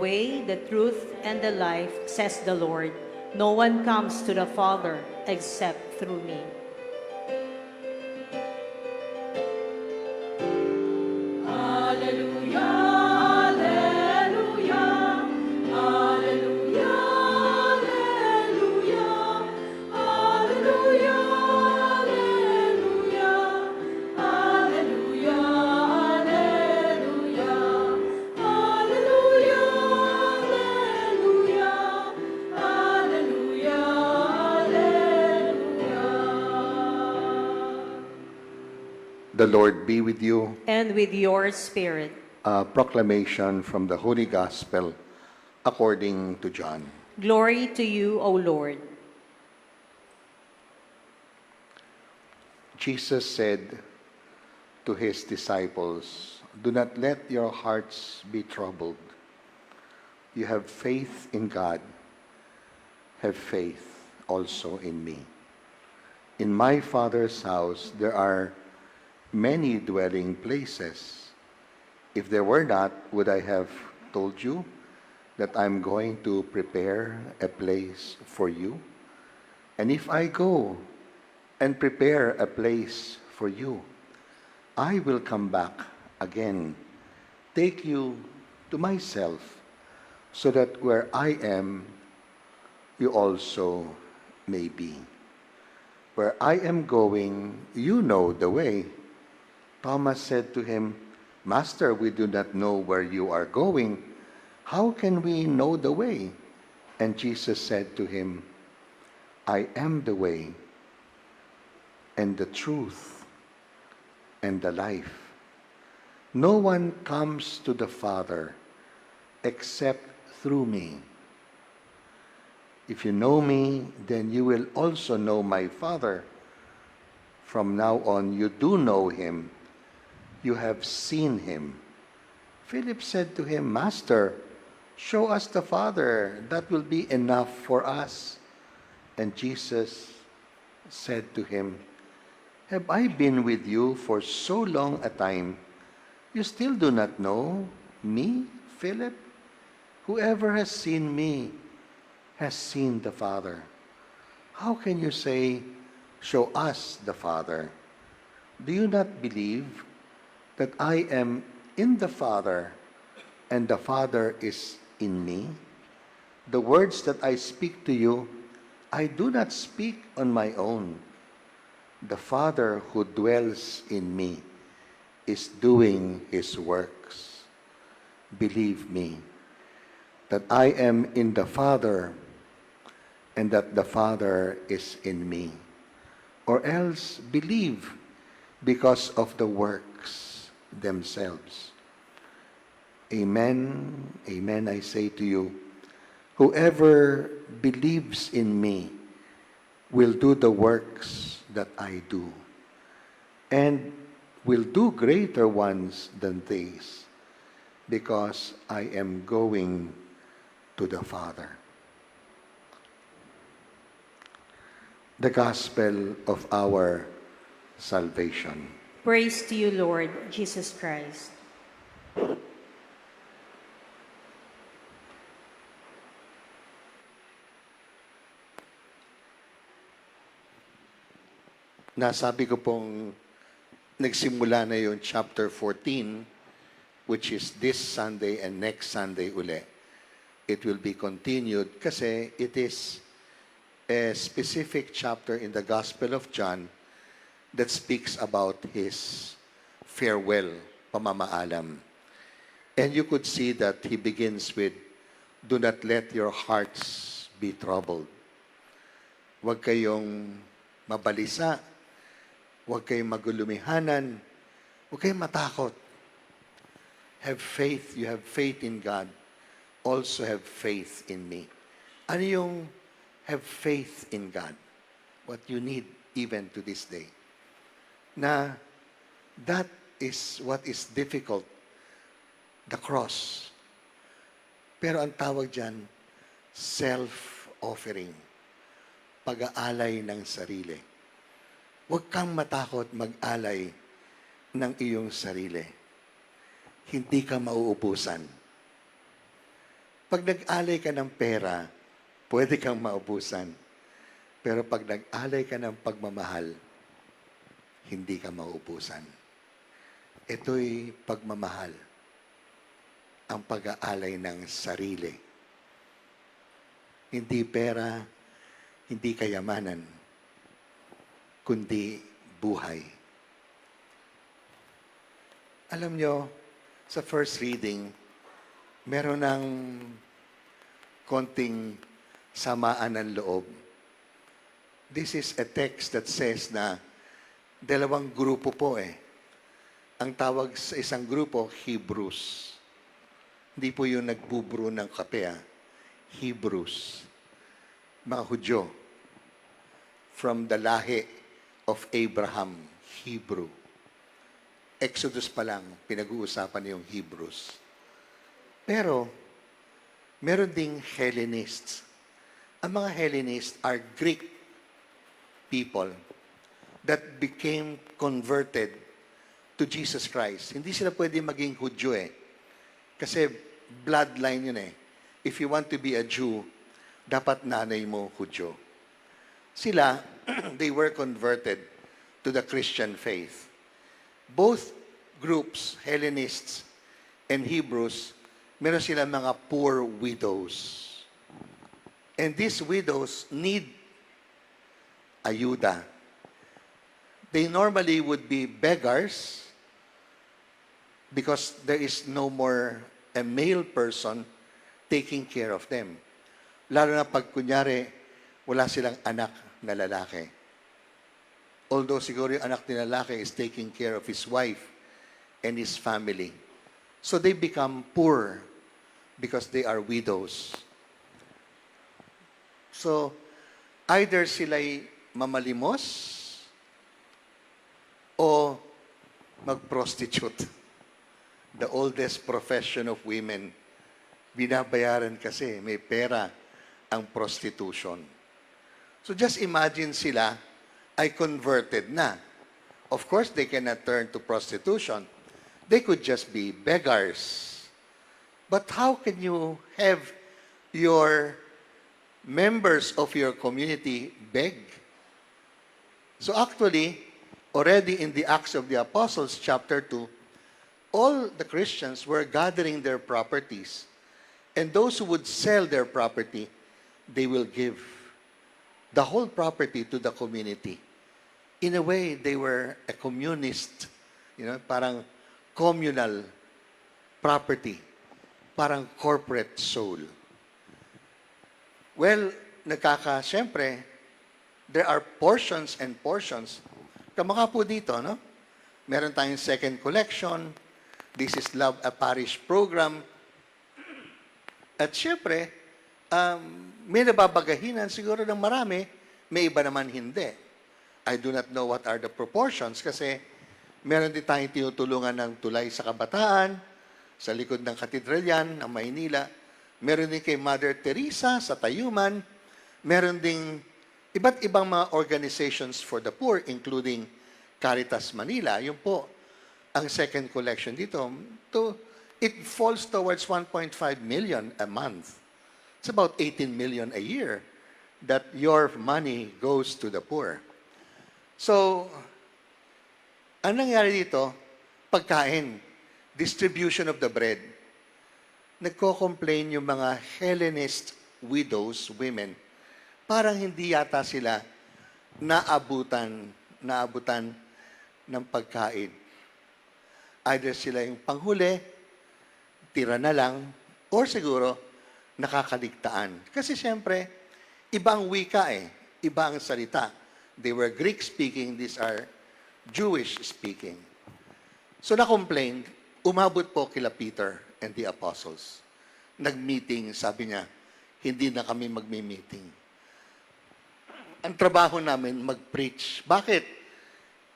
way, the truth, and the life, says the Lord. No one comes to the Father except through me. The Lord be with you. And with your spirit. A proclamation from the Holy Gospel according to John. Glory to you, O Lord. Jesus said to his disciples, "Do not let your hearts be troubled. You have faith in God. Have faith also in me. In my Father's house there are many dwelling places. If there were not, would I have told you that I'm going to prepare a place for you? And if I go and prepare a place for you, I will come back again, take you to myself, so that where I am, you also may be. Where I am going, you know the way." Thomas said to him, "Master, we do not know where you are going. How can we know the way?" And Jesus said to him, "I am the way and the truth and the life. No one comes to the Father except through me. If you know me, then you will also know my Father. From now on, you do know him. You have seen him." Philip said to him, "Master, show us the Father. That will be enough for us." And Jesus said to him, "Have I been with you for so long a time? You still do not know me, Philip? Whoever has seen me has seen the Father. How can you say, 'Show us the Father'? Do you not believe that I am in the Father and the Father is in me? The words that I speak to you, I do not speak on my own. The Father who dwells in me is doing his works. Believe me that I am in the Father and that the Father is in me. Or else believe because of the works themselves. Amen, amen, I say to you, whoever believes in me will do the works that I do, and will do greater ones than these, because I am going to the Father." The Gospel of our salvation. Praise to you, Lord Jesus Christ. Nasabi ko pong nagsimula na yung chapter 14, which is this Sunday and next Sunday uli. It will be continued kasi it is a specific chapter in the Gospel of John that speaks about his farewell, pamamaalam. And you could see that he begins with, "Do not let your hearts be troubled." Huwag kayong mabalisa, huwag kayong magulumihanan, huwag kayong matakot. Have faith, you have faith in God, also have faith in me. Ano yung have faith in God? What you need even to this day. Na that is what is difficult, the cross. Pero ang tawag dyan, self-offering, pag-aalay ng sarili. Huwag kang matakot mag-alay ng iyong sarili. Hindi ka mauubusan. Pag nag-alay ka ng pera, pwede kang maubusan. Pero pag nag-alay ka ng pagmamahal, hindi ka maubusan. Ito'y pagmamahal, ang pag-aalay ng sarili. Hindi pera, hindi kayamanan, kundi buhay. Alam nyo, sa first reading, meron ng konting samaan ng loob. This is a text that says na dalawang grupo po Ang tawag sa isang grupo, Hebrews. Hindi po yung nagbubrew ng kape, Hebrews. Mga Hudyo. From the lahi of Abraham, Hebrew. Exodus pa lang, pinag-uusapan yung Hebrews. Pero, meron ding Hellenists. Ang mga Hellenists are Greek people that became converted to Jesus Christ. Hindi sila pwede maging Hudyo Kasi bloodline yun If you want to be a Jew, dapat nanay mo Hudyo. Sila, they were converted to the Christian faith. Both groups, Hellenists and Hebrews, meron silang mga poor widows. And these widows need ayuda. They normally would be beggars because there is no more a male person taking care of them. Lalo na pag kunyari, wala silang anak na lalaki. Although siguro yung anak ni lalaki is taking care of his wife and his family. So they become poor because they are widows. So, either sila'y mamalimos o mag-prostitute. The oldest profession of women. Binabayaran kasi, may pera ang prostitution. So just imagine sila ay converted na. Of course, they cannot turn to prostitution. They could just be beggars. But how can you have your members of your community beg? So actually, already in the Acts of the Apostles, chapter 2, all the Christians were gathering their properties. And those who would sell their property, they will give the whole property to the community. In a way, they were a communist, parang communal property, parang corporate soul. Well, siyempre, there are portions and portions. Kamukha po dito, no? Meron tayong second collection. This is Love a Parish program. At siyempre, may nababagahinan siguro ng marami, may iba naman hindi. I do not know what are the proportions kasi meron din tayong tinutulungan ng tulay sa kabataan, sa likod ng katedral yan, ng Maynila. Meron din kay Mother Teresa sa Tayuman. Meron ding iba't ibang mga organizations for the poor, including Caritas Manila. Yun po ang second collection dito. It falls towards 1.5 million a month. It's about 18 million a year that your money goes to the poor. So, ang nangyari dito, pagkain, distribution of the bread. Nagko-complain yung mga Hellenist widows, women, parang hindi yata sila naabutan ng pagkain. Either sila yung panghuli, tira na lang, or siguro nakakaligtaan. Kasi siyempre, ibang wika iba ang salita. They were Greek-speaking, these are Jewish-speaking. So na-complain, umabot po kila Peter and the apostles. Nag-meeting, sabi niya, hindi na kami magmi-meeting. Ang trabaho namin, mag-preach. Bakit?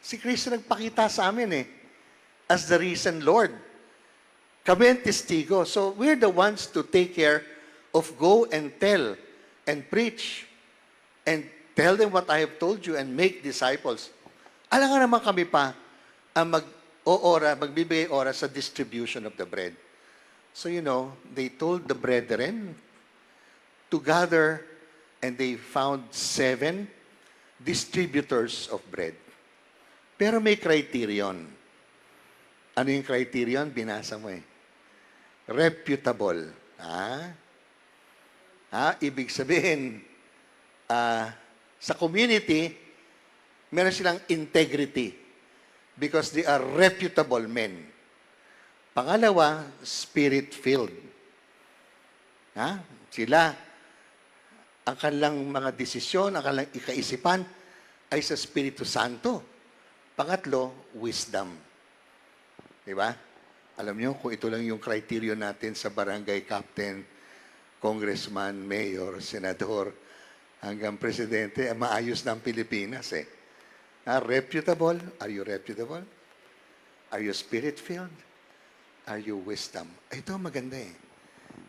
Si Kristo nagpakita sa amin as the risen Lord. Kami ang testigo. So we're the ones to take care of go and tell and preach and tell them what I have told you and make disciples. Alam nga naman kami pa ang magbibigay oras sa distribution of the bread. So, they told the brethren to gather, and they found 7 distributors of bread. Pero may criterion. Ano yung criterion? Binasa mo eh. Reputable. Ibig sabihin, sa community, meron silang integrity because they are reputable men. Pangalawa, spirit-filled. Sila, ang kanilang mga desisyon, ang kanilang ikaisipan ay sa Espiritu Santo. Pangatlo, wisdom. Diba? Alam nyo, kung ito lang yung criteria natin sa barangay captain, congressman, mayor, senador, hanggang presidente, maayos na ang Pilipinas eh. Reputable? Are you reputable? Are you spirit-filled? Are you wisdom? Ito maganda eh.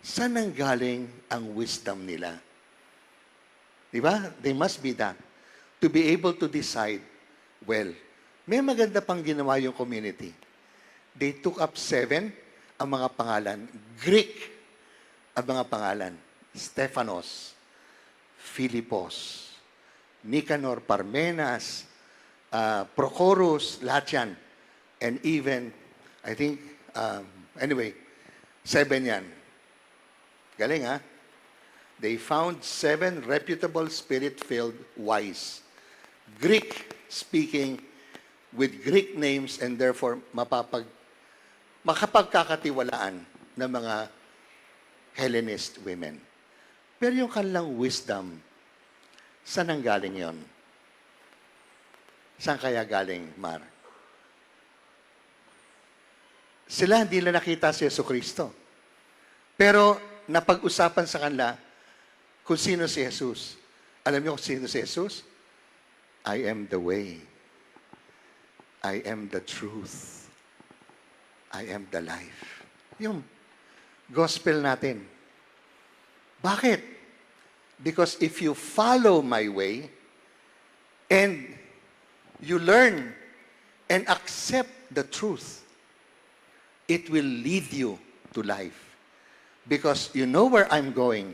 Saan ang galing ang wisdom nila? Diba? They must be that. To be able to decide, well, may maganda pang ginawa yung community. They took up 7 ang mga pangalan. Greek ang mga pangalan. Stephanos, Philippos, Nicanor, Parmenas, Prochorus, lahat yan. And even, I think, anyway, 7 yan. Galing ha? They found 7 reputable, spirit-filled, wise, Greek-speaking, with Greek names, and therefore makapagkakatiwalaan ng mga Hellenist women. Pero yung kanilang wisdom, saan ang galing yon? Saan kaya galing, Mar? Sila hindi nila nakita si Jesucristo. Pero napag-usapan sa kanila kung sino si Jesus. Alam niyo kung sino si Jesus? I am the way. I am the truth. I am the life. Yung gospel natin. Bakit? Because if you follow my way and you learn and accept the truth, it will lead you to life. Because you know where I'm going.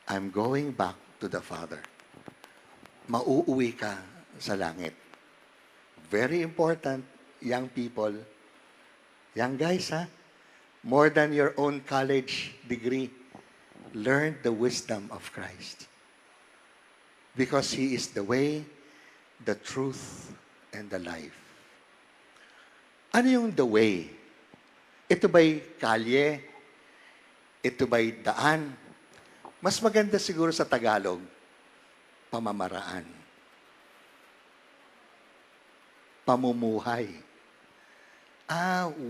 I'm going back to the Father. Mauuwi ka sa langit. Very important, young people. Young guys, more than your own college degree, learn the wisdom of Christ. Because He is the way, the truth, and the life. Ano yung the way? Ito ba'y kalye? Ito ba'y daan? Mas maganda siguro sa Tagalog, pamamaraan. Pamumuhay.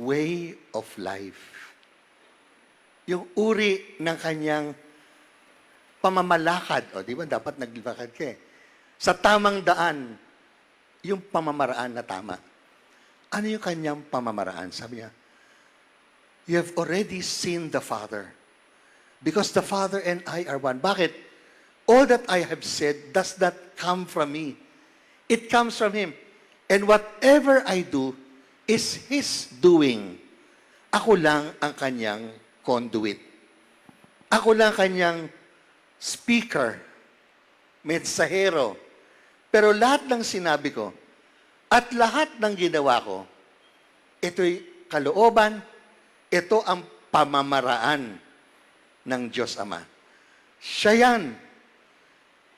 Way of life. Yung uri ng kanyang pamamalakad. O, di ba? Dapat naglakad ka eh. Sa tamang daan, yung pamamaraan na tama. Ano yung kanyang pamamaraan? Sabi niya, you have already seen the Father. Because the Father and I are one. Bakit? All that I have said does not come from me. It comes from Him. And whatever I do is His doing. Ako lang ang kanyang conduit. Ako lang kanyang speaker, mensahero. Pero lahat ng sinabi ko at lahat ng ginawa ko, ito'y kalooban, ito ang pamamaraan ng Diyos Ama. Siya yan.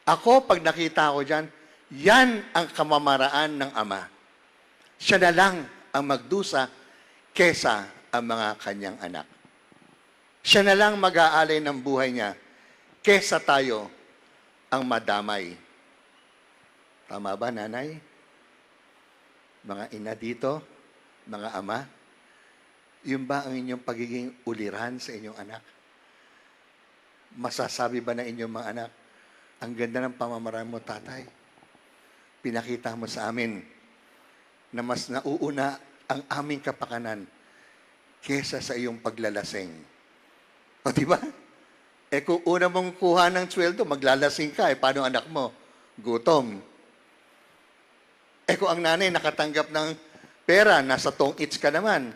Ako, pag nakita ko dyan, yan ang kamamaraan ng Ama. Siya na lang ang magdusa kesa ang mga kanyang anak. Siya na lang mag-aalay ng buhay niya kesa tayo ang madamay. Tama ba, nanay? Mga ina dito, mga ama, yun ba ang inyong pagiging uliran sa inyong anak? Masasabi ba na inyong mga anak, ang ganda ng pamamaraan mo, tatay? Pinakita mo sa amin na mas nauuna ang aming kapakanan kesa sa iyong paglalasing. O diba? Kung una mong kuha ng sweldo, maglalasing ka. Paano anak mo? Gutom. Kung ang nanay nakatanggap ng pera, nasa tong its ka naman.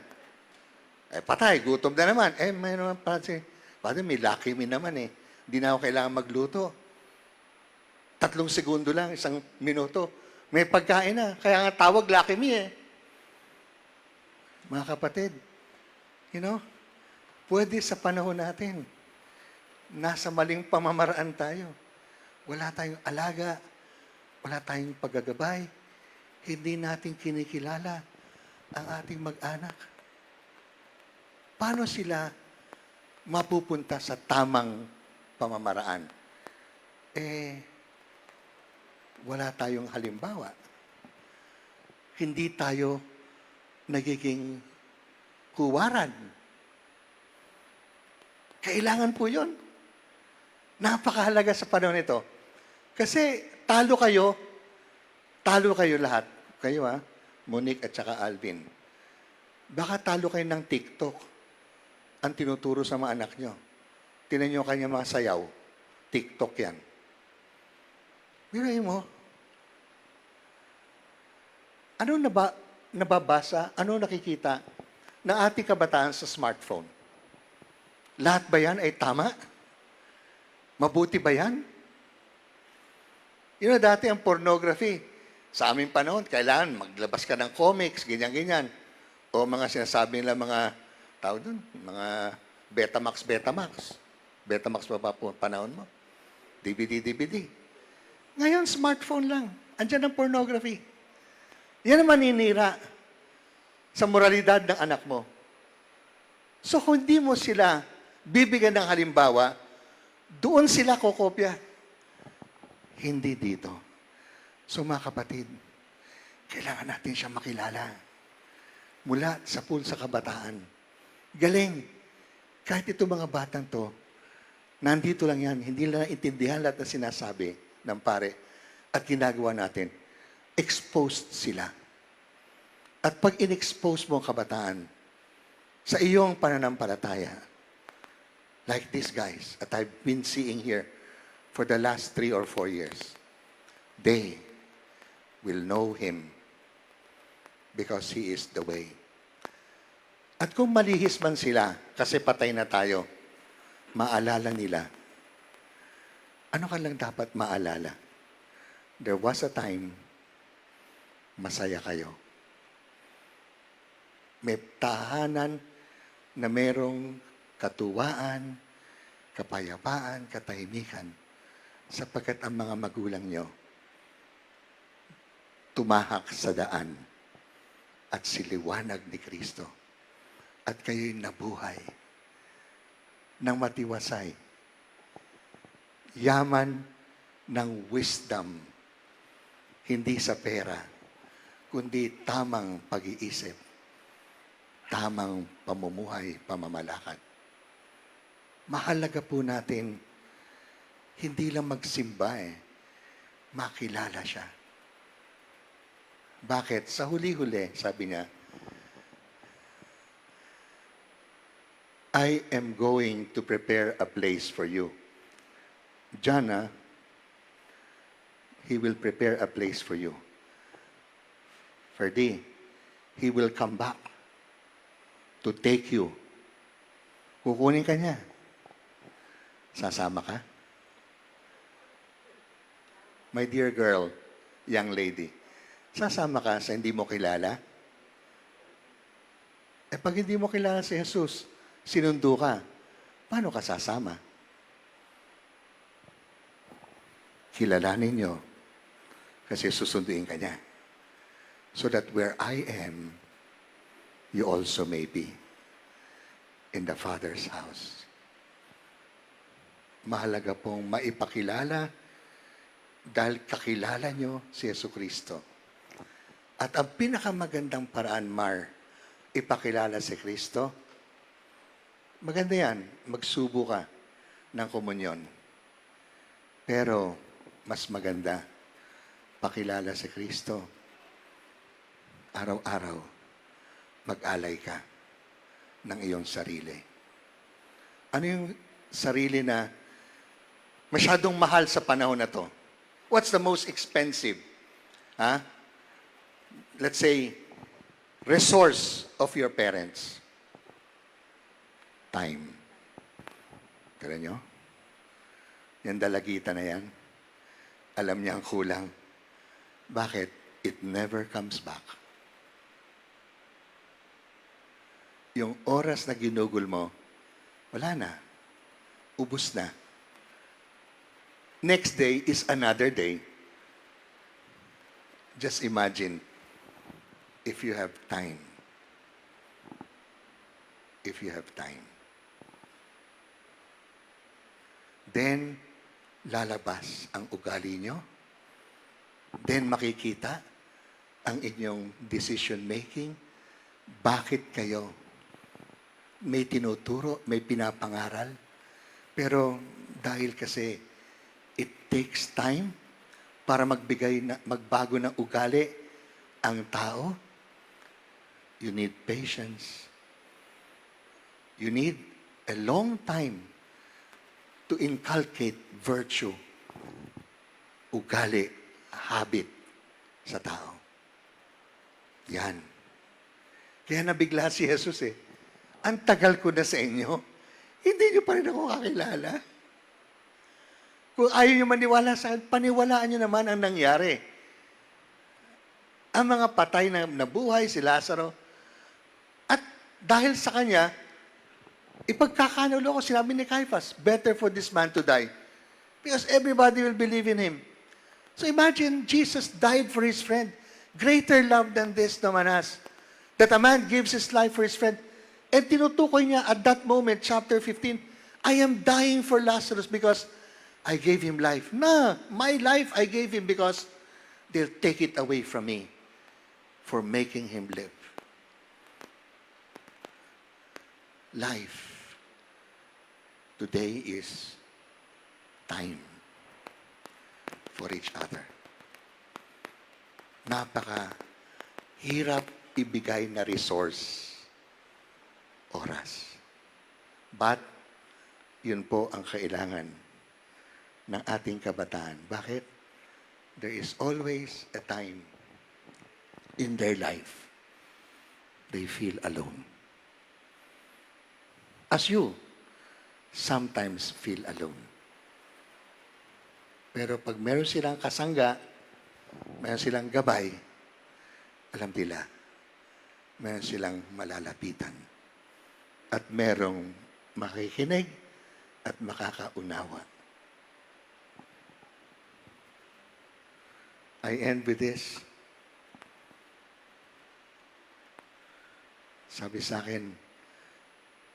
Eh, patay, gutom na naman. Eh, may naman Padre, may Lucky Me naman eh. Hindi na ako kailangan magluto. 3 segundo lang, 1 minuto. May pagkain na. Kaya nga tawag Lucky Me eh. Mga kapatid, you know, pwede sa panahon natin, nasa maling pamamaraan tayo. Wala tayong alaga, wala tayong paggagabay, hindi natin kinikilala ang ating mag-anak. Paano sila mapupunta sa tamang pamamaraan? Eh, wala tayong halimbawa. Hindi tayo nagiging kuwaran. Kailangan po yun. Napakahalaga sa panahon ito. Kasi talo kayo lahat. Kayo Monique at saka Alvin. Baka talo kayo ng TikTok ang tinuturo sa mga anak nyo. Tinan nyo kanya mga sayaw. TikTok yan. Birahin mo. Ano nababasa? Ano nakikita ng ating kabataan sa smartphone? Lahat ba yan ay tama? Mabuti ba yan? You know, dati ang pornography, sa aming panahon, kailangan maglabas ka ng comics, ganyan-ganyan. O mga sinasabi nila mga, tawag dun, mga Betamax. Betamax pa po panahon mo. DVD. Ngayon, smartphone lang. Andiyan ang pornography. Yan ang maninira sa moralidad ng anak mo. So, kung hindi mo sila bibigyan ng halimbawa, doon sila kokopya. Hindi dito. So, mga kapatid, kailangan natin siya makilala. Mula sa pool sa kabataan. Galing. Kahit itong mga batang to, nandito lang yan, hindi nila intindihan lahat na sinasabi ng pare at ginagawa natin. Exposed sila. At pag in-expose mo ang kabataan sa iyong pananampalataya, like these guys that I've been seeing here for the last 3 or 4 years, they will know Him because He is the way. At kung malihis man sila, kasi patay na tayo, maalala nila, ano ka lang dapat maalala? There was a time, masaya kayo. May tahanan na merong katuwaan, kapayapaan, katahimikan, sapagkat ang mga magulang nyo tumahak sa daan at siliwanag ni Kristo. At kayo'y nabuhay ng matiwasay. Yaman ng wisdom, hindi sa pera, kundi tamang pag-iisip, tamang pamumuhay, pamamalakad. Mahalaga po natin, hindi lang magsimba makilala siya. Bakit? Sa huli-huli, sabi niya, I am going to prepare a place for you. John, He will prepare a place for you. Ferdy, He will come back to take you. Kukunin ka niya. Sasama ka? My dear girl, young lady, sasama ka sa hindi mo kilala? Eh pag hindi mo kilala si Jesus, sinundo ka, paano ka sasama? Kilalanin niyo kasi susunduin ka niya. So that where I am, you also may be in the Father's house. Mahalaga pong maipakilala dahil kakilala nyo si Jesucristo. At ang pinakamagandang paraan, ipakilala si Kristo, maganda yan, magsubo ka ng komunyon. Pero, mas maganda, pakilala si Kristo. Araw-araw, mag-alay ka ng iyong sarili. Ano yung sarili na masyadong mahal sa panahon na to? What's the most expensive? Let's say, resource of your parents. time. Kala nyo? Yung dalagita na yan, alam niya ang kulang. Bakit? It never comes back. Yung oras na ginugol mo, wala na. Ubus na. Next day is another day. Just imagine if you have time. If you have time. Then, lalabas ang ugali nyo. Then, makikita ang inyong decision making. Bakit kayo may tinuturo, may pinapangaral? Pero dahil kasi it takes time para magbago ng ugali ang tao, you need patience. You need a long time to inculcate virtue, ugali, habit sa tao. Yan. Kaya nabigla si Jesus eh. Ang tagal ko na sa inyo, hindi niyo pa rin ako kakilala. Kung ayaw niyo maniwala sa akin, paniwalaan niyo naman ang nangyari. Ang mga patay na nabuhay, si Lazaro, at dahil sa kanya, ipagkakanulo ko, sinabi ni Caiaphas, better for this man to die. Because everybody will believe in him. So imagine, Jesus died for his friend. Greater love than this no man has. That a man gives his life for his friend. And tinutukoy niya at that moment, chapter 15, I am dying for Lazarus because I gave him life. No, my life I gave him because they'll take it away from me for making him live. Life today is time for each other. Napaka-hirap ibigay na resource, oras. But, yun po ang kailangan ng ating kabataan. Bakit? There is always a time in their life they feel alone. As you sometimes feel alone. Pero pag meron silang kasangga, meron silang gabay, alam nila, meron silang malalapitan. At merong makikinig at makakaunawa. I end with this. Sabi sa akin,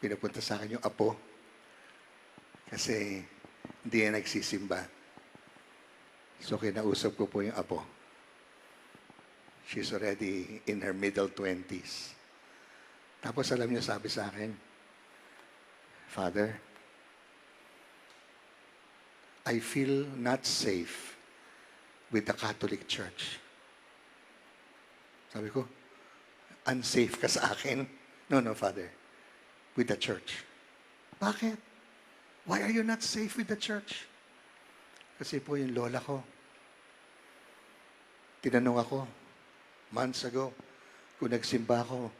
pinapunta sa akin yung apo kasi hindi na nagsisimba. So kinausap ko po yung apo. She's already in her middle 20s. Tapos alam niyo, sabi sa akin, Father, I feel not safe with the Catholic Church. Sabi ko, unsafe ka sa akin? No, Father. With the church. Bakit? Why are you not safe with the church? Kasi po yung lola ko. Tinanong ako, months ago, kung nagsimba ako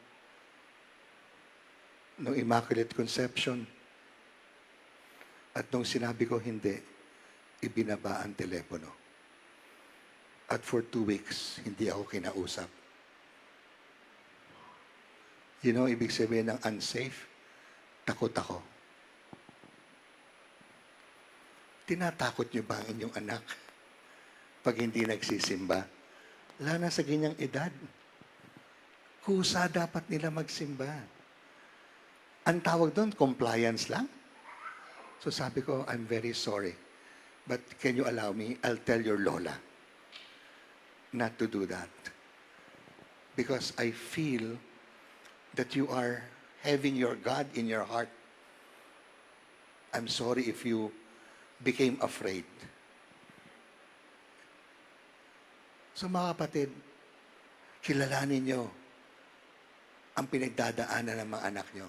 nung Immaculate Conception. At nung sinabi ko hindi, ibinaba ang telepono. At for 2 weeks, hindi ako kinausap. You know, ibig sabihin ng unsafe, takot ako. Tinatakot niyo ba ang inyong anak pag hindi nagsisimba? Lalo na sa ganyang edad. Kusa dapat nila magsimba. Ang tawag doon, compliance lang. So sabi ko, I'm very sorry. But can you allow me? I'll tell your lola not to do that. Because I feel that you are having your God in your heart. I'm sorry if you became afraid. So mga kapatid, kilalanin nyo ang pinagdadaanan ng mga anak nyo.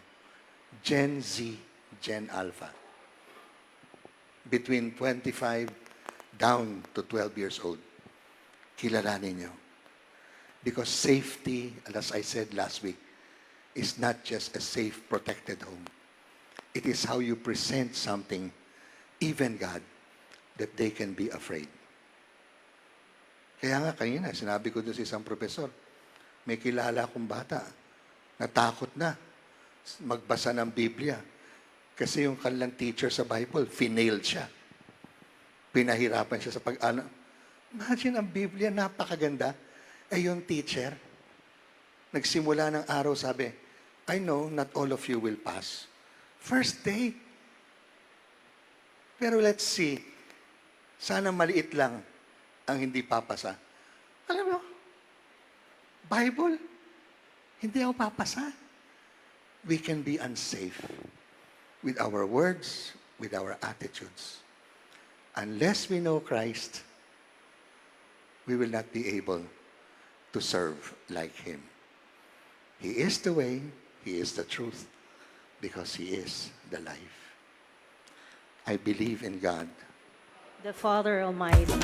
Gen Z, Gen Alpha. Between 25 down to 12 years old. Kilalanin nyo. Because safety, as I said last week, is not just a safe, protected home. It is how you present something, even God, that they can be afraid. Kaya nga kanina, sinabi ko doon sa isang profesor, may kilala akong bata, natakot na magbasa ng Biblia. Kasi yung kanilang teacher sa Bible, finailed siya. Pinahirapan siya sa pag-ano. Imagine ang Biblia, napakaganda. Eh yung teacher, nagsimula ng araw, sabi, I know not all of you will pass. First day. Pero let's see. Sana maliit lang ang hindi papasa. Alam mo, Bible, hindi ako papasa. We can be unsafe with our words, with our attitudes. Unless we know Christ, we will not be able to serve like Him. He is the way, He is the truth, because He is the life. I believe in God, The Father Almighty,